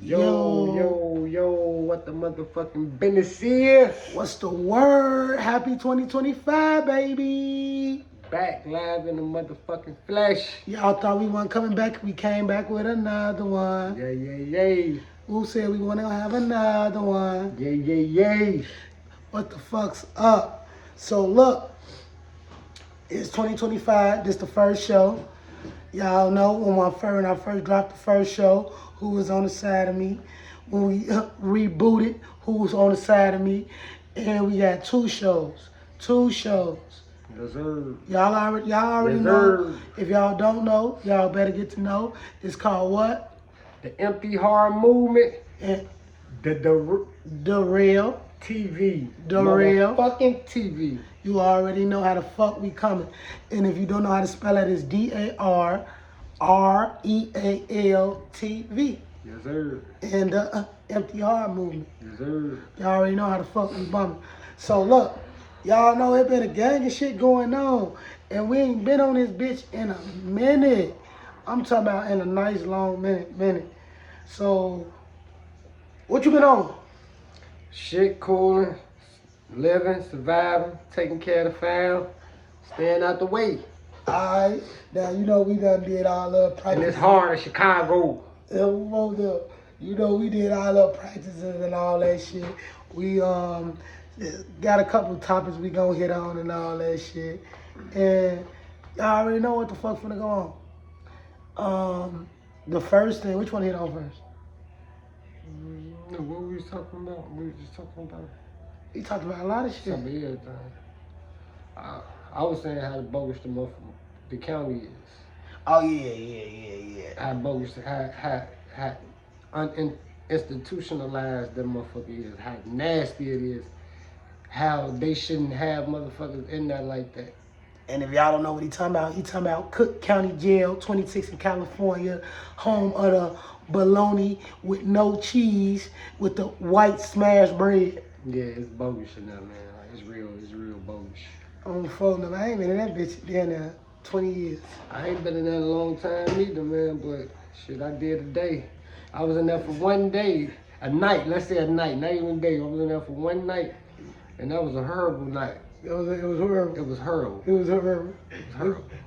Yo, what the motherfucking business is? What's the word? Happy 2025, baby. Back live in the motherfucking flesh. Y'all thought we weren't coming back. We came back with another one. Yay. Who said we want to have another one? Yay. What the fuck's up? So look, it's 2025. This the first show. Y'all know when I first dropped the first show, who was on the side of me. When we rebooted, who was on the side of me. And we got two shows. Yes, sir. Y'all already Yes, know. sir. If y'all don't know, y'all better get to know. It's called what? The Empty Heart Movement. And The real TV. The real Motherfucking TV. You already know how the fuck we coming. And if you don't know how to spell it, it's DARREAL TV. Yes, sir. And the Empty Heart Movement. Yes, sir. Y'all already know how the fuck we bumming. So look, y'all know it been a gang of shit going on. And we ain't been on this bitch in a minute. I'm talking about in a nice long minute. So, what you been on? Shit cooling, living, surviving, taking care of the fam, staying out the way. Alright, now you know we done did all the practices. And it's hard in Chicago. You know we did all the practices and all that shit. We got a couple topics we gonna hit on and all that shit. And y'all already know what the fuck finna go on. The first thing, which one hit on first? What we was talking about? We were just talking about We talked about a lot of shit. some of everything. I was saying how bogus the county is. Oh yeah. How bogus, how institutionalized that motherfucker is. How nasty it is. How they shouldn't have motherfuckers in there like that. And if y'all don't know what he talking about Cook County Jail, 26 in California, home of the bologna with no cheese, with the white smashed bread. Yeah, it's bogus in there, man. Like, it's real bogus. On the phone, I ain't been in that bitch down there 20 years. I ain't been in there a long time either, man, but shit, I did a day. I was in there for one day, a night, let's say a night, not even a day. I was in there for one night, and that was a horrible night. It was horrible. It was horrible. It was horrible.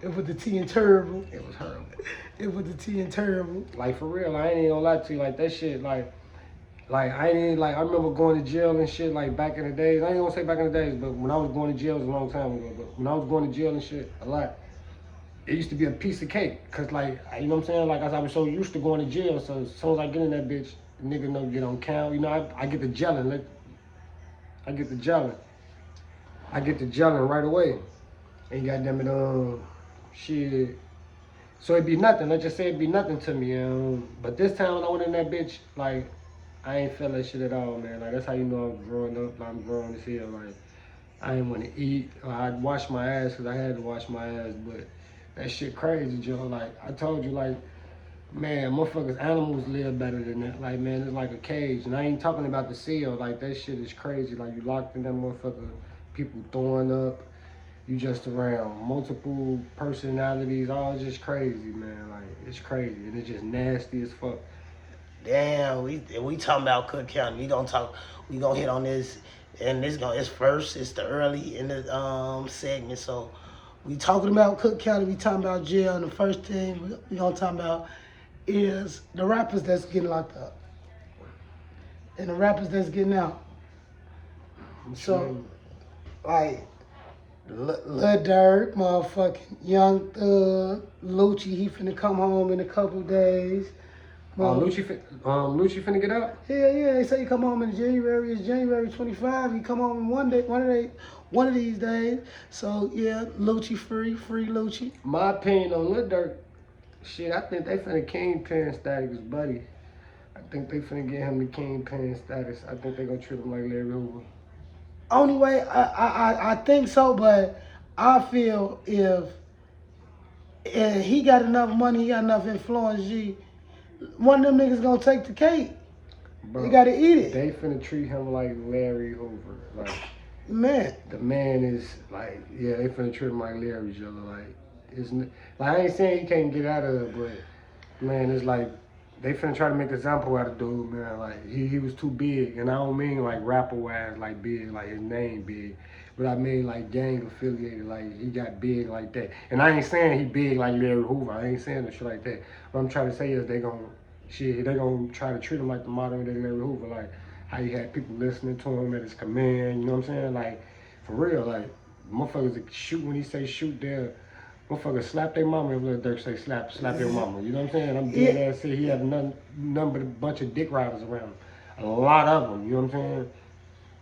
It was the tea and terrible. It was horrible. It was the tea and terrible. Like, for real, I ain't even gonna lie to you, like, that shit, like, I ain't even, like, I remember going to jail and shit, like, back in the days. I ain't gonna say back in the days, but when I was going to jail, it was a long time ago, but when I was going to jail and shit, a lot, it used to be a piece of cake, cause, like, you know what I'm saying, like, I was so used to going to jail, so as soon as I get in that bitch, the nigga know get on count, you know, I get the gelling, I get the gelling right away, and goddamn it, shit, so it'd be nothing, let's just say it'd be nothing to me, but this time when I went in that bitch, like, I ain't feel that shit at all, man. Like, that's how you know I'm growing up. Like, I'm growing as hell. Like, I didn't want to eat. I'd wash my ass because I had to wash my ass. But that shit crazy, Joe. Like, I told you, like, man, motherfuckers, animals live better than that. Like, man, it's like a cage. And I ain't talking about the cell. Like, that shit is crazy. Like, you locked in that motherfucker, people throwing up. You just around multiple personalities. All it's just crazy, man. Like, it's crazy. And it's just nasty as fuck. Damn, we talking about Cook County. We gonna hit on this, and it's first. It's the early in the segment. So we talking about Cook County. We talking about jail. And the first thing we gonna talk about is the rappers that's getting locked up and the rappers that's getting out. So, like, Lil Durk, motherfucking Young Thug, Lucci, he finna come home in a couple days. Lucci finna get out? Yeah, they say he come home in January. It's January 25. He come home in one of these days. So yeah, Lucci free Lucci. My opinion on Lil Durk, shit, I think they finna kingpin status, buddy. I think they finna get him the kingpin status. I think they gonna treat him like Larry Hoover. Only way I think so, but I feel if he got enough money, he got enough influence, one of them niggas gonna take the cake. Bro, they gotta eat it. They finna treat him like Larry Hoover. Like, man, the man is like, yeah, they finna treat him like Larry Jella. Like, I ain't saying he can't get out of it, but man, it's like they finna try to make an example out of dude, man. Like he was too big, and I don't mean like rapper wise, like big, like his name big, but I mean like gang affiliated, like he got big like that. And I ain't saying he big like Larry Hoover. I ain't saying no shit like that. What I'm trying to say is they gonna try to treat him like the modern day Larry Hoover, like how he had people listening to him at his command. You know what I'm saying? Like for real, like motherfuckers that shoot when he say shoot there. Motherfuckers slap their mama if Lil Durk say slap your mama. You know what I'm saying? I'm dead ass saying he had none but a bunch of dick riders around him. A lot of them, you know what I'm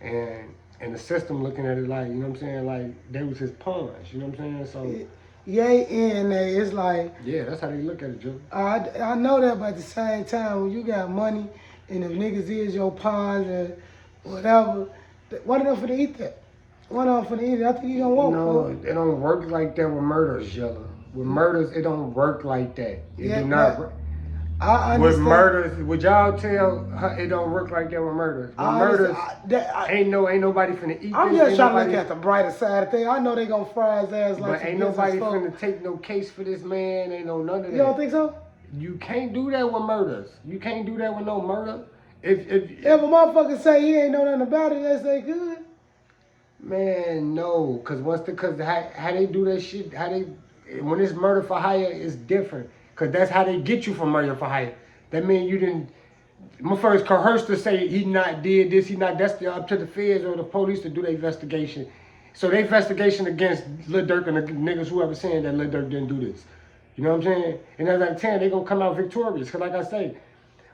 saying? And the system looking at it like, you know what I'm saying? Like they was his pawns, you know what I'm saying? So Yeah, and it's like yeah, that's how they look at it, Joe. I know that, but at the same time, when you got money and if niggas is your pawns and whatever, one of them finna eat that. One of them finna eat it. I think you gonna walk. No, it don't work like that with murders, Yella. With murders, it don't work like that. It Yeah, do not. but I With understand. murders, would y'all tell her it don't work like that with murders? With murders, ain't nobody finna eat I'm this. just Ain't trying nobody, to look at the brighter side of things. I know they gonna fry his ass like but some ain't nobody business folk. finna take no case for this man. Ain't no none of that. You don't think so? You can't do that with murders. You can't do that with no murder. If If a motherfucker say he ain't know nothing about it, they say good. man, no, cause how they do that shit, when it's murder for hire, it's different. Cause that's how they get you for murder for hire. That mean you didn't. Motherfuckers coerced to say he not did this, he not. That's up to the feds or the police to do their investigation. So their investigation against Lil Durk and the niggas whoever saying that Lil Durk didn't do this. You know what I'm saying? And as I tell, they gonna come out victorious. Cause like I say,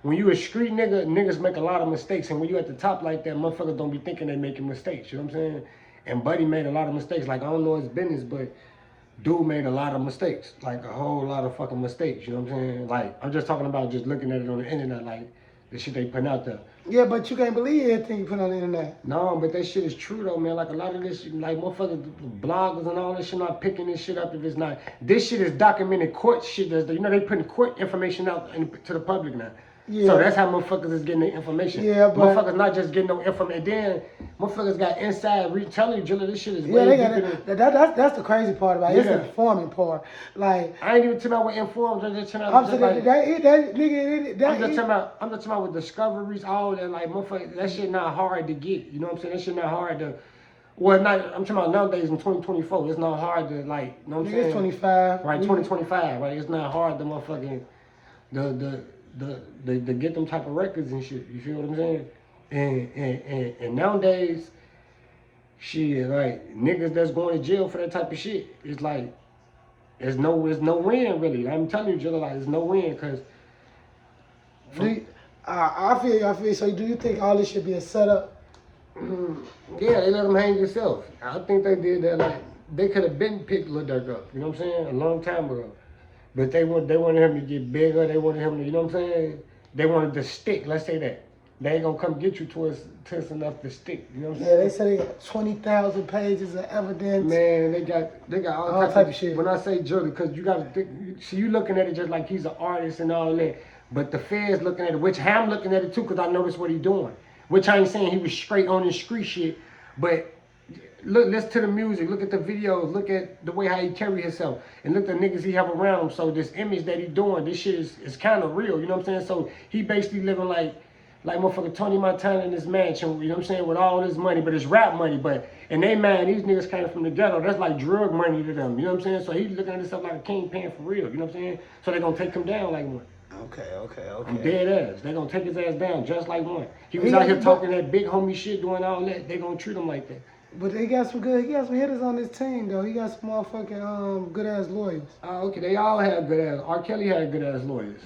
when you a street nigga, niggas make a lot of mistakes. And when you at the top like that, motherfuckers don't be thinking they making mistakes. You know what I'm saying? And Buddy made a lot of mistakes. Like I don't know his business, but dude made a lot of mistakes. Like a whole lot of fucking mistakes. You know what I'm saying? Like I'm just talking about just looking at it on the internet, like the shit they put out there. Yeah, but you can't believe everything you put on the internet. No, but that shit is true though, man. Like a lot of this shit, like motherfuckers, bloggers and all this shit not picking this shit up if it's not. This shit is documented court shit. You know they putting court information out to the public now. Yeah. So that's how motherfuckers is getting their information. Yeah, but motherfuckers not just getting no information. Then motherfuckers got inside telling you, Jilla, this shit is yeah, way they deeper got than. that's the crazy part about it. It's Yeah. the informing part. Like I ain't even talking about what informed. I'm just talking I'm about. saying Like, that nigga that I'm just talking about with discoveries, all that, like motherfucker. That shit not hard to get. You know what I'm saying? That shit not hard to. Well, not. I'm talking about nowadays in 2024. It's not hard to like. You know what I'm saying? Nigga's 25. Right, 2025. Right, it's not hard to motherfucking the get them type of records and shit. You feel what I'm saying? And nowadays, shit, like niggas that's going to jail for that type of shit. It's like it's no win really. I'm telling you, Jill, like it's no win because. I feel. So do you think all this should be a setup? Yeah, they let him hang himself. I think they did that. Like they could have been picked Lil Durk up. You know what I'm saying? A long time ago. But they wanted him to get bigger. They wanted him to, you know what I'm saying? They wanted to stick. Let's say that. They ain't gonna come get you to us enough to stick. You know what I'm saying? Yeah, they said they got 20,000 pages of evidence. Man, they got all type of shit. When I say Jordan, because you gotta think, see, you looking at it just like he's an artist and all that. But the feds looking at it, which I'm looking at it too, because I noticed what he's doing. Which I ain't saying he was straight on his street shit, but look, listen to the music, look at the videos, look at the way how he carry himself, and look at the niggas he have around him. So this image that he doing, this shit is kind of real, you know what I'm saying? So he basically living like motherfucker Tony Montana in his mansion, you know what I'm saying, with all his money, but it's rap money. But in their mind, these niggas came from the ghetto. That's like drug money to them, you know what I'm saying? So he's looking at himself like a kingpin for real, you know what I'm saying? So they gonna take him down like one. Okay. I'm dead ass. They gonna take his ass down just like one. He was out here talking that big homie shit, doing all that. They gonna treat him like that. But he got some hitters on his team though. He got some motherfucking good ass lawyers. Okay, they all have good ass. R. Kelly had good ass lawyers.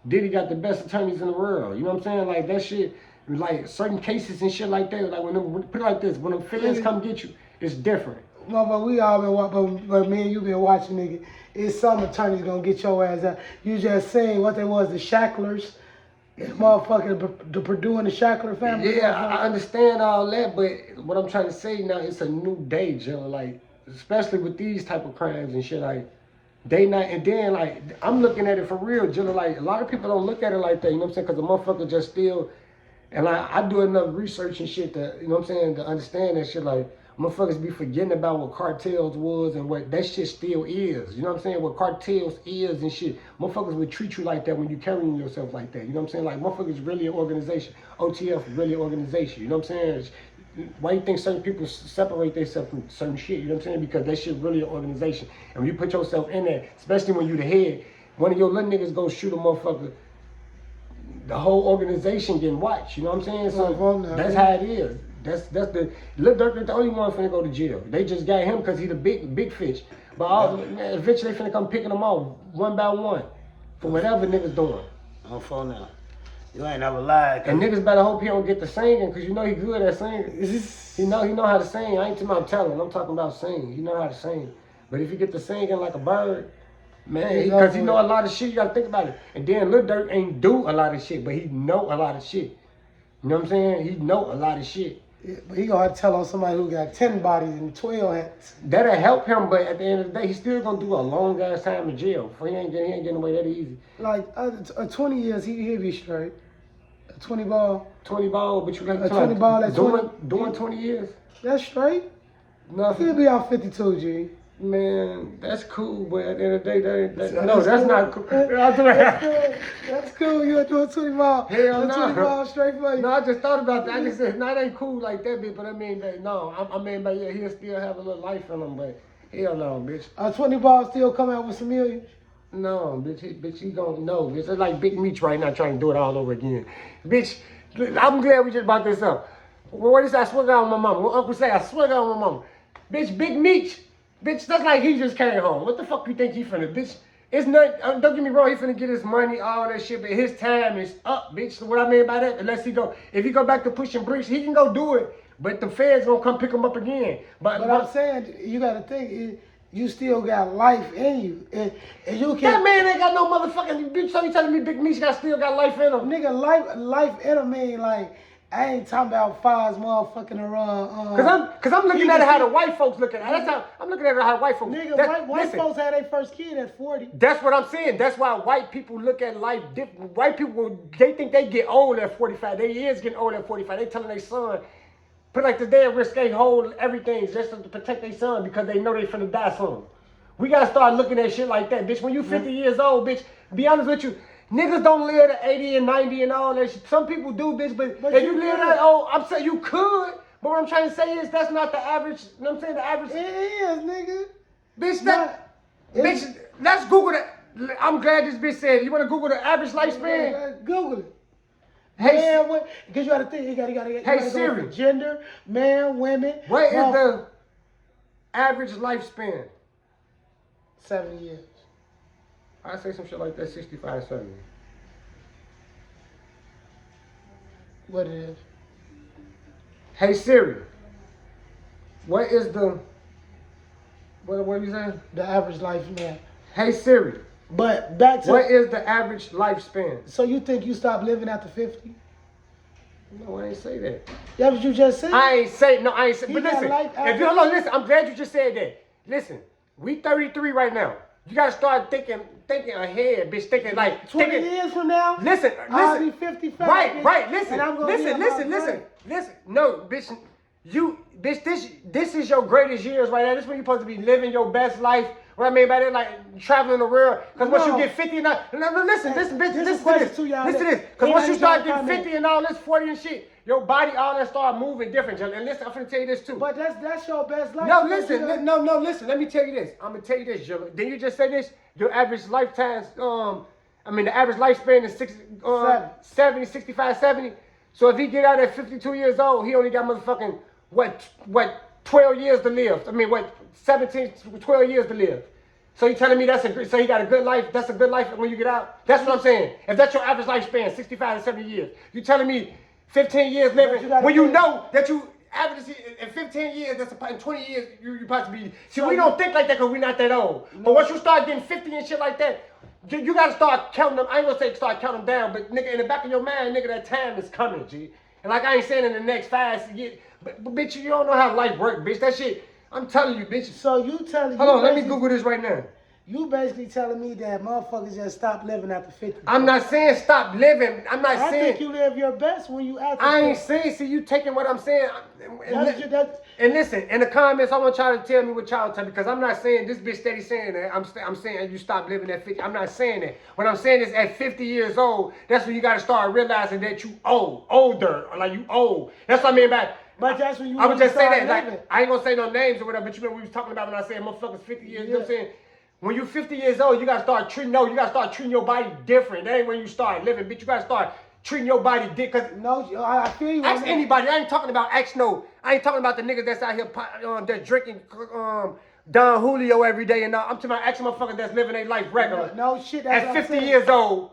Diddy got the best attorneys in the world. You know what I'm saying? Like that shit, like certain cases and shit like that. Like put it like this, when the feds come get you, it's different. Motherfucker, we all been watching, but me and you been watching, nigga. It's some attorneys gonna get your ass out. You just saying what they was, the Shacklers, the motherfucking the Purdue and the Shackler family. Yeah, I understand all that, but what I'm trying to say now, it's a new day, Jill. Like, especially with these type of crimes and shit, like, they not, and then, like, I'm looking at it for real, Jill. Like, a lot of people don't look at it like that, you know what I'm saying? Because the motherfucker just still, and like, I do enough research and shit to, you know what I'm saying, to understand that shit. Like, Motherfuckers be forgetting about what cartels was and what that shit still is. You know what I'm saying? What cartels is and shit. Motherfuckers would treat you like that when you carrying yourself like that. You know what I'm saying? Like motherfuckers really an organization. OTF really an organization. You know what I'm saying? Why you think certain people separate themselves from certain shit? You know what I'm saying? Because that shit really an organization. And when you put yourself in there, especially when you the head, one of your little niggas go shoot a motherfucker, the whole organization getting watched. You know what I'm saying? So that's how it is. That's the Lil Durk the only one finna go to jail. They just got him because he the big fish. But eventually they finna come picking them off one by one for whatever niggas doing. On phone now. You ain't never lied. And niggas better hope he don't get the singing, because you know he good at singing. He know how to sing. I ain't talking about telling. I'm talking about singing. He know how to sing. But if he get to singing like a bird, man, because he know a lot of shit. You gotta think about it. And then Lil Durk ain't do a lot of shit, but he know a lot of shit. You know what I'm saying? He know a lot of shit. Yeah, but he gonna have to tell on somebody who got 10 bodies and 12 hats. That'll help him, but at the end of the day, he's still gonna do a long ass time in jail. He ain't getting away that easy. Like 20 years, he'll be straight. A 20 ball. 20 ball, but you got a 20 ball at doing 20 years. That's straight. Nothing. He'll be out 52, G. Man, that's cool, but at the end of the day, that's cool. not cool. That's cool. You doing 20 ball? Hell no. 20 ball straight for you. No, I just thought about that. I just said, no, it ain't cool like that, bitch. But I mean, yeah, he'll still have a little life in him, but hell no, bitch. A 20 ball still come out with some millions. No, bitch, he gonna know. Bitch, it's like Big Meech right now trying to do it all over again. Bitch, I'm glad we just brought this up. What is that? I swear to God on my mama. What Uncle say? I swear to God on my mama. Bitch, Big Meech. Bitch, that's like he just came home. What the fuck you think he finna, bitch? It's not, don't get me wrong, he finna get his money, all that shit, but his time is up, bitch. So what I mean by that, if he go back to pushing bricks, he can go do it, but the feds gonna come pick him up again. But I'm saying, you gotta think, you still got life in you. And you can't. That man ain't got no motherfucking, bitch, so you telling me Big Meech still got life in him? Nigga, life in him mean like, I ain't talking about Fives motherfucking around. Cause I'm looking at it how the white folks look at it. That's how I'm looking at it how white folks. Nigga, white folks had their first kid at 40. That's what I'm saying. That's why white people look at life different. White people, they think they get old at 45. They is getting old at 45. They telling their son, put like they risk they hold everything just to protect their son because they know they finna die soon. We gotta start looking at shit like that, bitch. When you 50 years old, bitch, be honest with you. Niggas don't live to 80 and 90 and all that shit. Some people do, bitch, but if you live that old, I'm saying you could. But what I'm trying to say is that's not the average. You know what I'm saying? The average. It is, nigga. Bitch, let's Google that. I'm glad this bitch said. You want to Google the average lifespan? Google it. Hey, man, because you got to think. You got to. Hey Siri. Gender, man, women. What is the average lifespan? 7 years. I say some shit like that, 65, 70. What it is? Hey Siri, what is the, what are you saying? The average life, man. Hey Siri. But back to. What is the average lifespan? So you think you stop living after 50? No, I ain't say that. That's what you just said? I ain't say, but listen, hold on, listen, I'm glad you just said that. Listen, we 33 right now. You gotta start thinking ahead, bitch. Thinking like 20 years from now. Listen. I'll be 55. Right. Listen. And I'm gonna Listen. No, bitch. This is your greatest years right now. This is when you're supposed to be living your best life. What I mean by that, like traveling the world. Because once you get 50 and all, listen, bitch. Listen to this. Because once you start getting 50 and all this 40 and shit, your body all that start moving different. And listen, I'm gonna tell you this too. But that's your best life. No, listen. Listen. Let me tell you this. I'm gonna tell you this, Yella. Then you just say this. Your average lifetime, the average lifespan is 70, 65, 70. So if he get out at 52 years old, he only got motherfucking, what 12 years to live. 17, 12 years to live. So you telling me so he got a good life, that's a good life when you get out? That's what I'm saying. If that's your average lifespan, 65 to 70 years. You telling me 15 years living, when you know that you average in 15 years, in 20 years, you supposed to be. See, we don't think like that because we're not that old. No. But once you start getting 50 and shit like that, you got to start counting them. I ain't going to say start counting them down, but nigga, in the back of your mind, nigga, that time is coming, G. And like I ain't saying in the next 5 years, but bitch, you don't know how life works, bitch. That shit, I'm telling you, bitch. So you telling me. Hold on, let me Google this right now. You basically telling me that motherfuckers just stop living after 50. I'm not saying stop living. I'm not I saying. think you live your best when you after I ain't 50. saying. See, you taking what I'm saying. That's And listen, in the comments, I want y'all to tell me what y'all tell me, because I'm not saying this bitch steady saying that. I'm saying you stop living at 50. I'm not saying that. What I'm saying is at 50 years old, that's when you got to start realizing that you older, or like you old. That's what I mean by. But that's when you I would just say that. living. Like, I ain't gonna say no names or whatever, but you know we was talking about when I said motherfuckers 50 years. You know what I'm saying? When you 50 years old, you gotta start treating. No, you gotta start treating your body different. That ain't when you start living, bitch. You gotta start treating your body different. No, I feel you. Ask anybody. I ain't talking about I ain't talking about the niggas that's out here that's drinking Don Julio every day and all. I'm talking about actual motherfuckers that's living their life regular. No shit. That's At what I'm 50 saying. years old,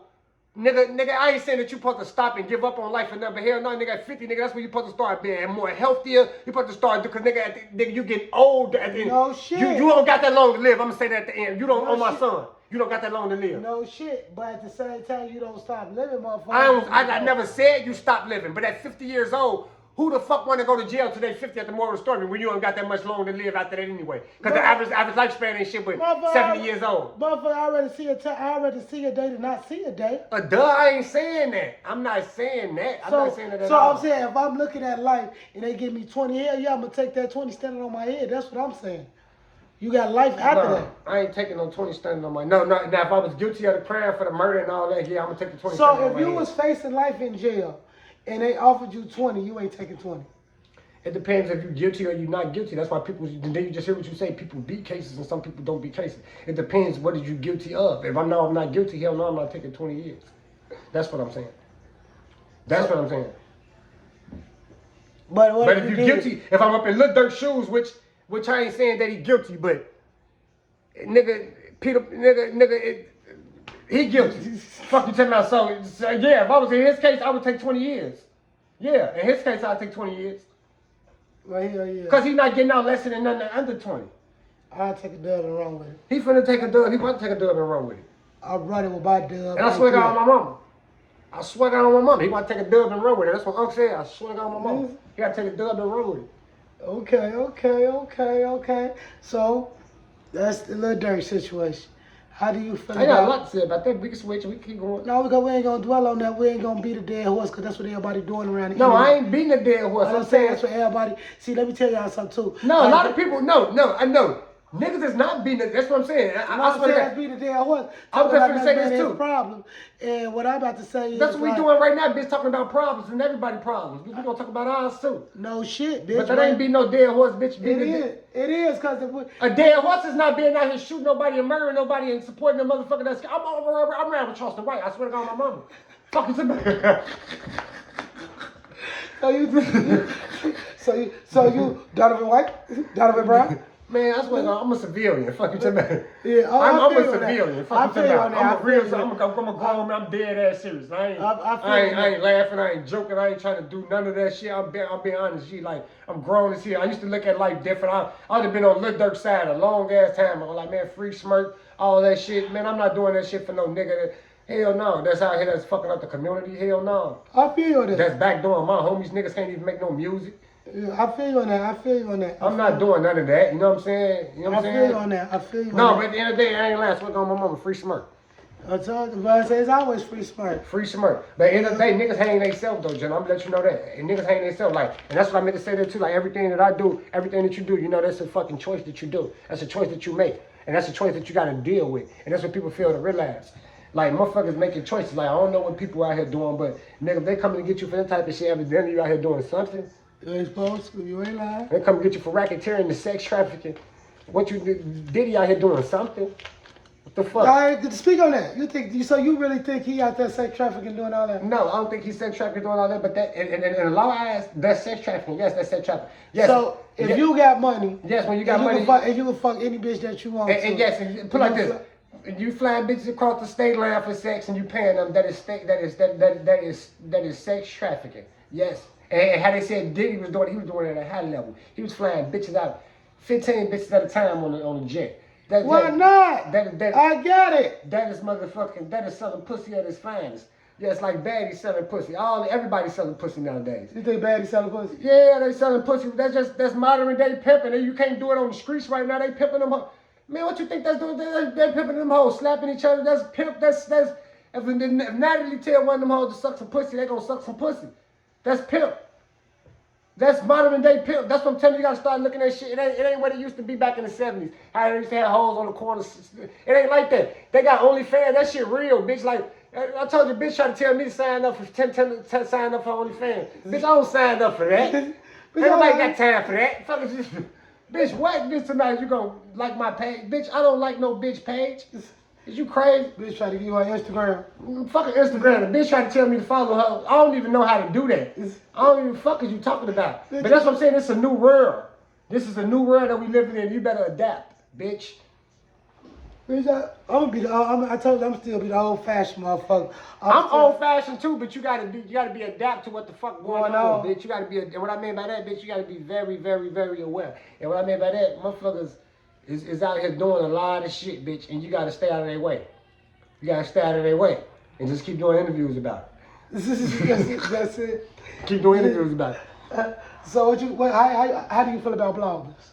nigga, I ain't saying that you supposed to stop and give up on life and nothing. Hell no, nigga, at 50, nigga, that's when you supposed to start being more healthier. You supposed to start, because nigga, you get old at the end. No shit. You don't got that long to live. I'm gonna say that at the end. You don't, No my shit. son. You don't got that long to live. No shit, but at the same time, you don't stop living, motherfucker. I never said you stop living, but at 50 years old, who the fuck want to go to jail till they 50 at the moral story when you don't got that much longer to live after that anyway? Because the average lifespan ain't shit but 70 years old. Motherfucker, I already see a day to not see a day. Duh, I ain't saying that. I'm not saying that. I'm not saying that at all. I'm saying if I'm looking at life and they give me 20 years, yeah, I'm gonna take that 20 standing on my head. That's what I'm saying. You got life after that. I ain't taking no 20 standing on my. No. Now if I was guilty of the crime for the murder and all that, yeah, I'm gonna take the 20 standing on my head. So if you was facing life in jail and they offered you 20, you ain't taking 20. It depends if you're guilty or you're not guilty. That's why people, then you just hear what you say. People beat cases and some people don't beat cases. It depends what are you guilty of. If I'm not guilty, hell no, I'm not taking 20 years. That's what I'm saying. That's what I'm saying. But if you're guilty, if I'm up in Lil Durk's shoes, which I ain't saying that he guilty, but nigga, he guilty. Fuck you talking about so yeah, if I was in his case, I would take 20 years. Yeah, in his case, I'd take 20 years. Right here, yeah. Because he's not getting out less than nothing under 20. I'll take a dub and run with it. He finna take a dub. He want to take a dub and run with it. I'm running with my dub. And I swear to God on my mama. I swear to God on my mama. He want to take a dub and run with it. That's what Uncle said. I swear to God on my mama. He got to take a dub and run with it. Okay. So, that's the Lil Durk situation. How do you feel I got a lot to say about that. We can switch. We can keep going. No, because we ain't going to dwell on that. We ain't going to beat a dead horse because that's what everybody doing around here. No, I ain't beating a dead horse. I'm saying that's what everybody... See, let me tell y'all something, too. No, a lot of people... No, I know. Niggas is not beating it. That's what I'm saying. I swear to God. Beat a dead horse. I was just going to say this, too. Problem. And what I'm about to say is... That's what we doing right now, bitch, talking about problems and everybody problems. We gonna talk about ours, too. No shit, bitch. But that ain't beating no dead horse, bitch. It is, because... A dead horse is not being out here shooting nobody and murdering nobody and supporting the motherfucker that's... I'm around with Charleston White. I swear to God on my mama. Fucking somebody. So you, Donovan White? Donovan Brown? Man, I swear to God, I'm a civilian. Fuck you talking about. Yeah, I'm a civilian. Fuck you talking about. I'm a real. I'm a grown man. I'm dead ass serious. I ain't laughing. I ain't joking. I ain't trying to do none of that shit. I'm being honest. G, like I'm grown as hell. I used to look at life different. I'd have been on Lil Durk's side a long ass time. I'm like, man, free smirk, all that shit. Man, I'm not doing that shit for no nigga. Hell no. That's out here that's fucking up the community. Hell no. I feel that. That's backdooring my homies. Niggas can't even make no music. Yeah, I feel you on that. I'm not doing none of that. You know what I'm saying? You know what I'm saying? I feel you on that. No, but at the end of the day, I ain't last. What's on my mama? Free smirk. But it's always free smirk. Free smirk. But at the end of the day, niggas hang themselves though, Jen. I'm gonna let you know that. And niggas hang themselves. Like, and that's what I meant to say there too. Like everything that I do, everything that you do, you know, that's a fucking choice that you do. That's a choice that you make. And that's a choice that you gotta deal with. And that's what people fail to realize. Like motherfuckers making choices. Like I don't know what people out here doing, but nigga, if they come to get you for that type of shit, evidently you out here doing something. You ain't supposed to. You ain't lying. They come get you for racketeering and sex trafficking. What you Diddy out here doing something? What the fuck? All right, speak on that. You really think he out there sex trafficking doing all that? No, I don't think he's sex trafficking doing all that. But that in a lot of eyes, that's sex trafficking. Yes, that's sex trafficking. Yes. So if you got money, yes, when you got money, and you can fuck any bitch that you want. And yes, and put like this. You flying bitches across the state line for sex and you paying them. That is sex trafficking. Yes. And how they said Diddy was doing, he was doing it at a high level. He was flying bitches out, 15 bitches at a time on the jet. Why not? I got it. That is selling pussy at its finest. Yeah, it's like baddies selling pussy. Everybody's selling pussy nowadays. You think baddies selling pussy? Yeah, they selling pussy. That's modern day pimping. You can't do it on the streets right now. They pimping them up. Man, what you think that's doing? They're pimping them hoes, slapping each other. That's pimp. That's if Natalie tell one of them hoes to suck some pussy, they gonna suck some pussy. That's pimp. That's modern day pimp. That's what I'm telling you. You gotta start looking at shit. It ain't what it used to be back in the 70s. How they used to have hoes on the corners. It ain't like that. They got OnlyFans. That shit real, bitch. Like I told you, bitch tried to tell me to sign up for sign up for OnlyFans. Bitch, I don't sign up for that. Everybody got time for that. Fuck is this? Bitch, what? Bitch, tonight you gonna like my page? Bitch, I don't like no bitch page. Is you crazy? Bitch try to give you on Instagram. Fucking Instagram. The bitch trying to tell me to follow her. I don't even know how to do that. I don't even fuck is you talking about. But that's what I'm saying. It's a new world. This is a new world that we living in. You better adapt, bitch. Bitch, I told you I'm still be the old fashioned motherfucker. I'm old fashioned too, but you gotta be adapt to what the fuck going on, bitch. You gotta be. And what I mean by that, bitch, you gotta be very, very, very aware. And what I mean by that, motherfuckers is out here doing a lot of shit, bitch, and you gotta stay out of their way. You gotta stay out of their way and just keep doing interviews about it. That's it. Keep doing interviews about it. So how do you feel about bloggers,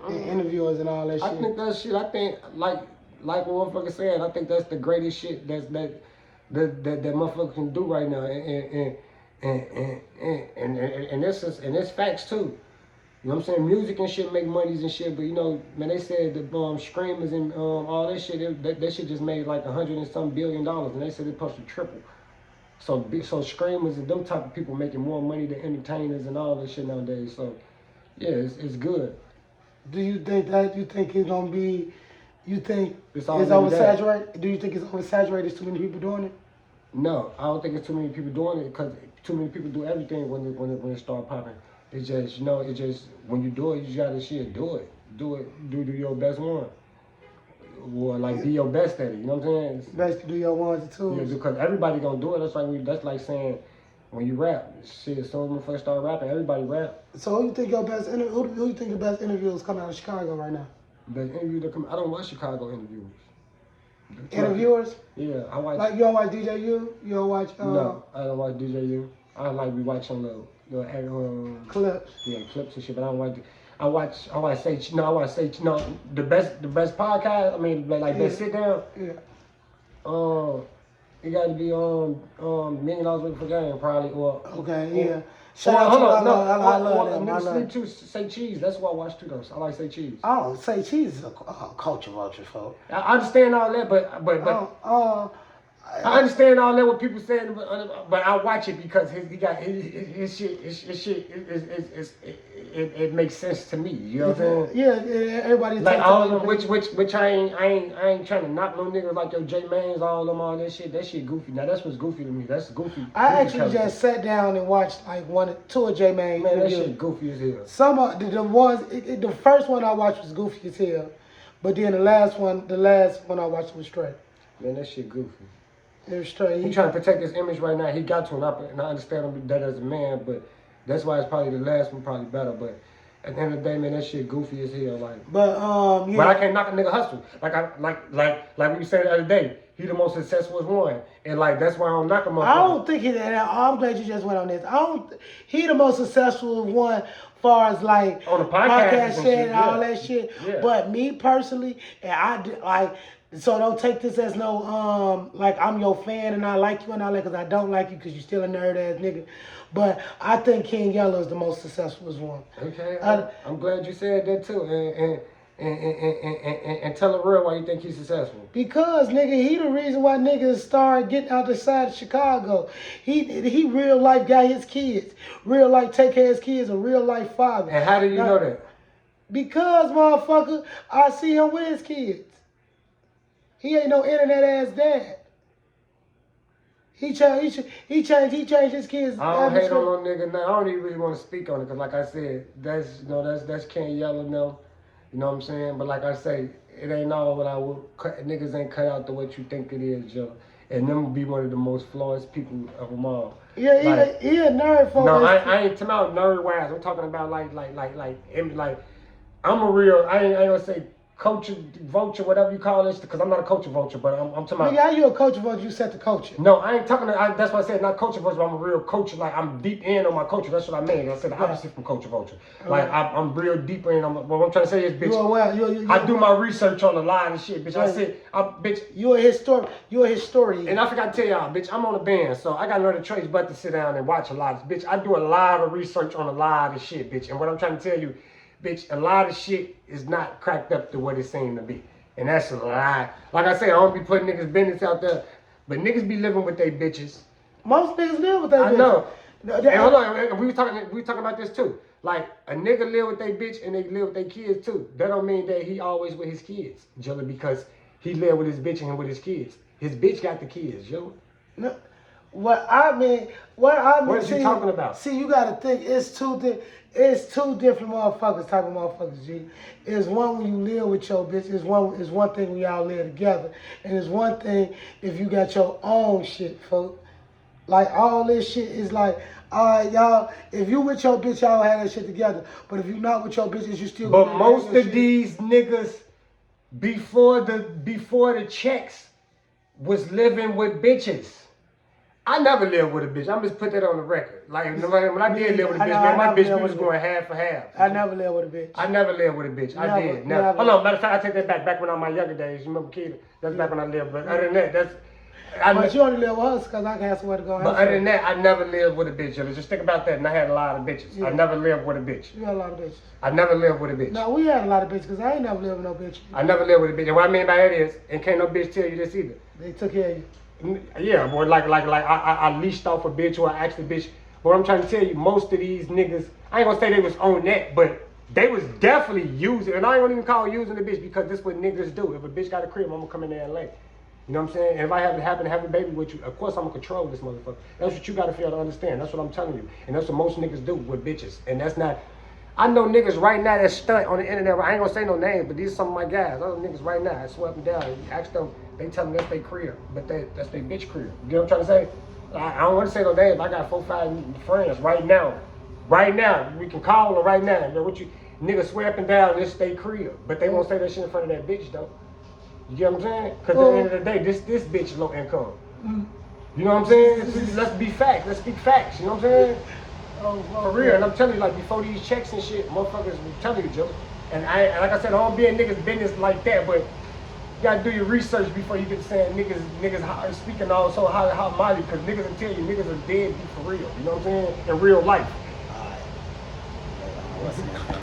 and interviewers, and all that shit? I think that shit. I think like what motherfucker said. I think that's the greatest shit that motherfucker can do right now, and it's facts too. You know what I'm saying? Music and shit make monies and shit, but you know, man, they said the streamers and all that shit, that shit just made like $100 and some billion, and they said it's supposed to triple. So streamers and them type of people making more money than entertainers and all that shit nowadays. So yeah, it's good. Do you think that it's gonna be? You think it's already oversaturated? Do you think it's oversaturated? There's too many people doing it? No, I don't think it's too many people doing it because too many people do everything when it start popping. It's just, you know, when you do it, you gotta shit, do it. Do your best one. Or like be your best at it, you know what I'm saying? Best to do your ones and twos. Yeah, because everybody gonna do it. That's like saying when you rap, shit, as soon as we first start rapping, everybody rap. So who you think your best who you think the best interviewers coming out of Chicago right now? Best interview that come, I don't watch Chicago interviews. Interviewers? Yeah, I watch. Like you don't watch DJU? You don't watch No, I don't watch DJU. I like we watch on the clips. Yeah, clips and shit. But I don't watch. I watch the best podcast. I mean, like best sit down. Yeah. It got to be $1 million worth for game probably or. Okay. Yeah. Hold on, no, I love them. Sleep too. Say cheese. That's what I watch too, though. I like say cheese. Oh, say cheese is a culture vulture, folks. I understand all that, but I understand all that what people saying, but I watch it because his shit it makes sense to me. You know what I'm saying? Yeah, everybody. Like all of them, which I ain't trying to knock no niggas like your J Mans, all them, all that shit. That shit goofy. Now that's what's goofy to me. That's goofy. I actually just sat down and watched like two of J Mans. Man, that shit goofy as hell. Some of the ones, the first one I watched was goofy as hell, but then the last one I watched was straight. Man, that shit goofy. It was straight. He trying to protect his image right now. He got to, and I understand him that as a man, but that's why it's probably the last one probably better. But at the end of the day, man, that shit goofy as hell. Like, but yeah. But I can't knock a nigga hustle. Like we said the other day, he the most successful one, and like that's why I don't knock him up. I don't think he that. I'm glad you just went on this. He the most successful one. Far as like on the podcast shit and all that shit. Yeah. But me personally, and I like. So don't take this as no like I'm your fan and I like you and all that, because I don't like you because you're still a nerd ass nigga. But I think King Yella is the most successful one. Okay, I'm glad you said that too. And tell the real why you think he's successful. Because nigga, he the reason why niggas started getting out the side of Chicago. He real life got his kids. Real life take care of his kids, a real life father. And how do you know that? Because motherfucker, I see him with his kids. He ain't no internet ass dad. He changed his kids. I don't hate on no nigga now. I don't even really want to speak on it because, like I said, that's King Yella now. You know what I'm saying? But like I say, it ain't all what I would. Niggas ain't cut out to what you think it is, Joe. And them be one of the most flawless people of them all. Yeah, like, he a nerd for. No, I ain't talking about nerd wise. I'm talking about like I'm a real. I ain't gonna say culture vulture, whatever you call this, because I'm not a culture vulture, but I'm talking about. Nigga, how you a culture vulture? You set the culture. No, I ain't talking. That's why I said not culture vulture. But I'm a real culture. Like I'm deep in on my culture. That's what I mean. I said the opposite from culture vulture. Like I'm real deeper in. What I'm trying to say is, bitch. I do my research on a lot of shit, bitch. I said, bitch. You a historian. You a historian. And I forgot to tell y'all, bitch. I'm on a band, so I got no other choice but to sit down and watch a lot. Bitch, I do a lot of research on a lot of shit, bitch. And what I'm trying to tell you, bitch, a lot of shit is not cracked up to what it seemed to be. And that's a lie. Like I said, I don't be putting niggas' business out there, but niggas be living with their bitches. Most niggas live with their bitches. I know. And hold on, we talking about this too. Like a nigga live with their bitch and they live with their kids too. That don't mean that he always with his kids, Jilla, because he live with his bitch and with his kids. His bitch got the kids, Jilla. No, what I mean. What is you talking about? See, you gotta think. It's two different motherfuckers, type of motherfuckers. G. It's one when you live with your bitch. It's one thing when y'all live together, and it's one thing if you got your own shit, folks. Like all this shit is like, all right, y'all. If you with your bitch, y'all have that shit together. But if you not with your bitches, you still. But most of these niggas before the checks was living with bitches. I never lived with a bitch. I'm just put that on the record. Like when I did live with a bitch, man, my bitch we was going half for half. I never lived with a bitch. I never lived with a bitch. I did. Never. Hold on, matter of fact, I take that back. Back when on my younger days, you remember kid? That's back when I lived. But other than that, that's. But you only live with us because I can have somewhere to go. But other than that, I never lived with a bitch. Just think about that. And I had a lot of bitches. Yeah. I never lived with a bitch. You had a lot of bitches. I never lived with a bitch. No, we had a lot of bitches because I ain't never lived with no bitch. I never lived with a bitch. And what I mean by that is, and can't no bitch tell you this either. They took care of you. Yeah, boy, like I leashed off a bitch or I asked a bitch. But I'm trying to tell you, most of these niggas, I ain't gonna say they was on that, but they was definitely using, and I ain't gonna even call using the bitch because this is what niggas do. If a bitch got a crib, I'm gonna come in there and lay. You know what I'm saying? And if I happen to have a baby with you, of course I'm gonna control this motherfucker. That's what you gotta feel to understand. That's what I'm telling you. And that's what most niggas do with bitches. And that's not, I know niggas right now that stunt on the internet. I ain't gonna say no names, but these are some of my guys. Those niggas right now, I swear up and down. You ask them, they tell them that's their crib, but that's their bitch crib. You know what I'm trying to say? I don't want to say no names. I got 4, 5 friends right now. Right now, we can call them right now. You know what you niggas swear up and down this their crib, but they won't say that shit in front of that bitch though. You get what I'm saying? Because at the end of the day, this bitch is low income. You know what I'm saying? Let's be facts. Let's speak facts. You know what I'm saying? For real. And I'm telling you, like before these checks and shit, motherfuckers, I'm telling you, Joe. And like I said, I don't be in niggas' business like that, but you gotta do your research before you get saying niggas speaking also how mighty, because niggas will tell you niggas are dead for real. You know what I'm saying? In real life. All right.